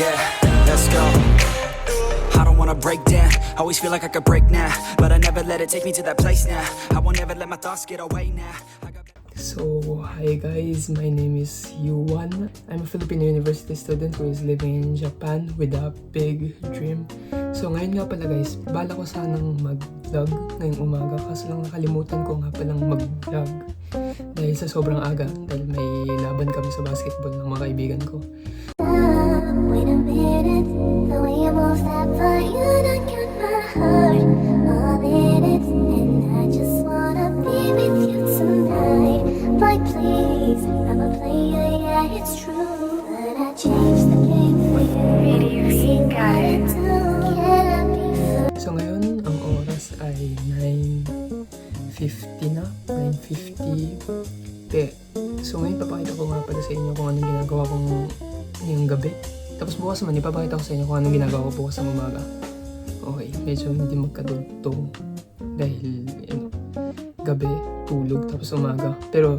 Yeah, let's go. I don't wanna break down, always feel like I could break now, but I never let it take me to that place now. I won't ever let my thoughts get away now. So, hi guys, my name is Yuan. I'm a Filipino university student who is living in Japan with a big dream. So ngayon nga pala guys, bala ko sanang mag-vlog ngayong umaga kaso lang nakalimutan ko nga palang mag-vlog dahil sa sobrang aga dahil may laban kami sa basketball ng mga kaibigan ko. Wait a minute, the way you move that body, I got my heart all in it, and I just wanna be with you tonight. But please, I'm a player, yeah, it's true, but I changed the game for you. Really got it. So ngayon, ang oras ay 9:50 na, 9:50. So ngayon, papakita ko nga pala sa inyo kung anong ginagawa kong ngayong gabi. Tapos bukas naman, ipapakita ko sa inyo kung anong ginagawa ko bukas ng umaga. Okay, medyo hindi magkadugtong dahil gabi, tulog, tapos umaga. Pero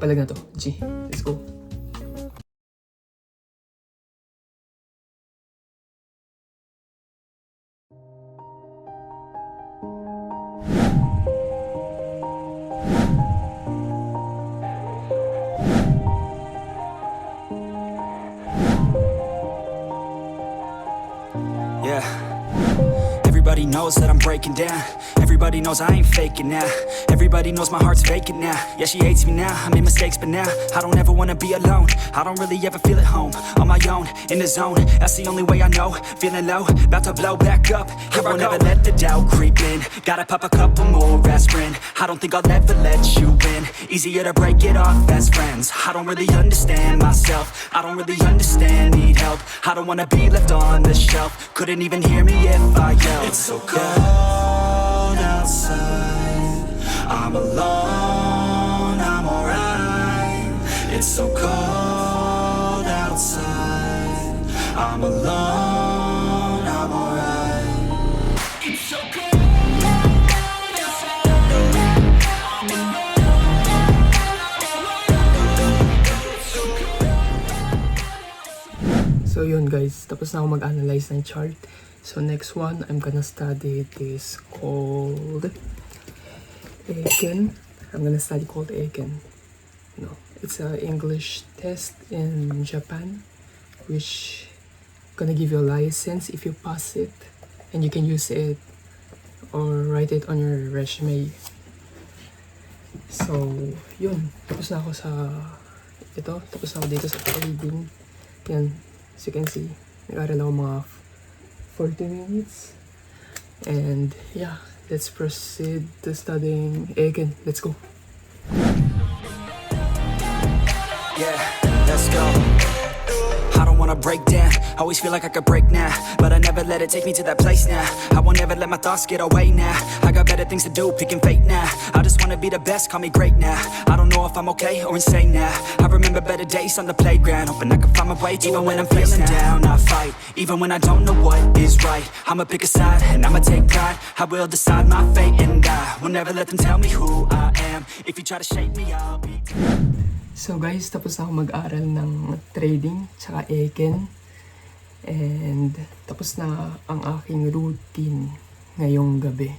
palag na to. G, let's go. Yeah. Everybody knows that I'm breaking down. Everybody knows I ain't faking now. Everybody knows my heart's vacant now. Yeah, she hates me now, I made mistakes, but now I don't ever wanna be alone. I don't really ever feel at home. On my own, in the zone, that's the only way I know. Feeling low, about to blow back up. Here I won't ever let the doubt creep in. Gotta pop a couple more aspirin. I don't think I'll ever let you in. Easier to break it off best friends. I don't really understand myself. I don't really understand, need help. I don't wanna be left on the shelf. Couldn't even hear me if I yelled. It's so cold outside, I'm alone, I'm alright. It's so cold outside, I'm alone, I'm alright. It's so cold outside, I'm alone. So yun guys, tapos na ako mag-analyze ng chart. So next one, I'm gonna study this called Eiken. I'm gonna study called Eiken. No, it's an English test in Japan, which gonna give you a license if you pass it, and you can use it or write it on your resume. So yun, tapos na ako sa ito, tapos na ako dito sa trading. Yan, as you can see, nag-aral ako mga 40 minutes. And yeah, let's proceed to studying Eiken. Let's go. Yeah, let's go. I don't wanna break down, always feel like I could break now, but I never let it take me to that place now. I won't ever let my thoughts get away now. I got better things to do, picking fate now. I just wanna be the best, call me great now. I don't know if I'm okay or insane now. I remember better days on the playground, hoping I can find my way even when I'm feeling down. I fight, even when I don't know what is right. I'ma pick a side and I'ma take pride. I will decide my fate and I will never let them tell me who I am. If you try to shape me, I'll be So guys, tapos na ako mag-aral ng trading tsaka Eiken. And tapos na ang aking routine ngayong gabi.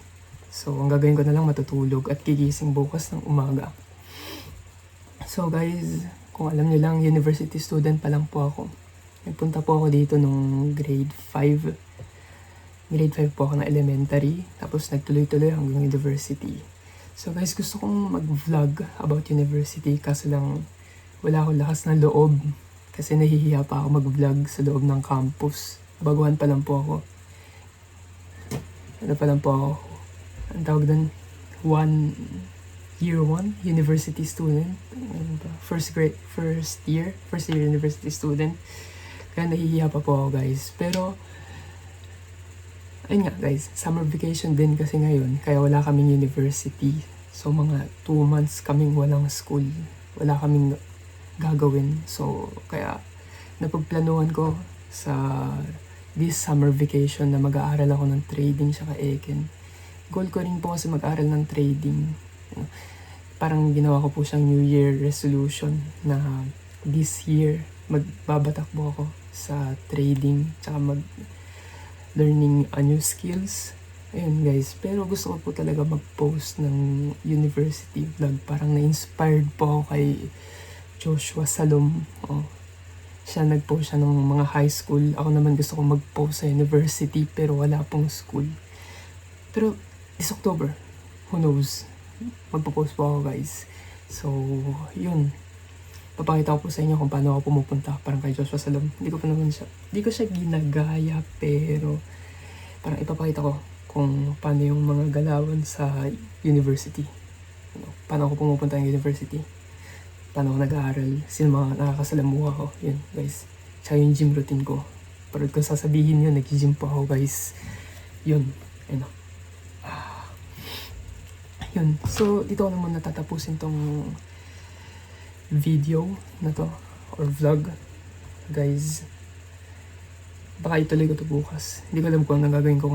So ang gagawin ko na lang matutulog at gigising bukas ng umaga. So guys, kung alam niyo lang, university student pa lang po ako. Nagpunta po ako dito nung grade 5. Grade 5 po ako ng elementary. Tapos nagtuloy-tuloy hanggang university. So guys, gusto kong mag-vlog about university kaso lang wala akong lakas ng loob kasi nahihiya pa ako mag-vlog sa loob ng campus. Baguhan pa lang po ako. Ano pa lang po ako? Ang tawag doon, year 1 university student. First year university student. Kaya nahihiya pa po ako guys. Pero ayun nga guys, summer vacation din kasi ngayon, kaya wala kaming university. So mga 2 months kaming walang school, wala kaming gagawin. So kaya napagplanuhan ko sa this summer vacation na mag-aaral ako ng trading saka Eiken. Goal ko rin po kasi mag-aaral ng trading. Parang ginawa ko po siyang New Year resolution na this year magbabatakbo ako sa trading tsaka learning a new skills. Ayun guys, pero gusto ko po talaga mag-post ng university vlog. Parang na-inspired po ako kay Joshua Salom. Siya nag-post siya ng mga high school. Ako naman gusto ko mag-post sa university pero wala pong school. Pero this October, who knows, magpo-post po ako guys. So, yun. Papakita ko po sa inyo kung paano ako pumupunta. Parang kay Joshua Salom. Hindi ko siya ginagaya pero parang ipapakita ko kung paano yung mga galawan sa university. Paano ako pumupunta ng university. Paano ako nag-aaral. Sino mga nakakasalamuha ko. Yun guys. Tsaka yung gym routine ko. Pero kung sasabihin yun, nag-gym po ako guys. Yun. Ayun. Yun. So, dito ko naman natatapusin tong video na to. Or vlog. Guys. Baka ituloy ko to bukas. Hindi ko alam kung anong gagawin ko,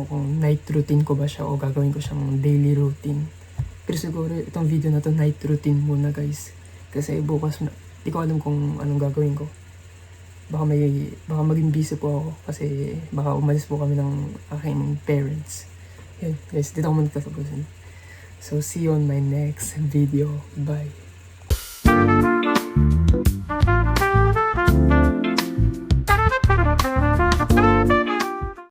kung night routine ko ba siya o gagawin ko siyang daily routine. Pero siguro itong video na to night routine muna guys. Kasi bukas hindi ko alam kung anong gagawin ko. Baka maging busy po ako kasi baka umalis po kami ng aking parents. Yun guys, dito ako muna tatapusin. So see you on my next video. Bye.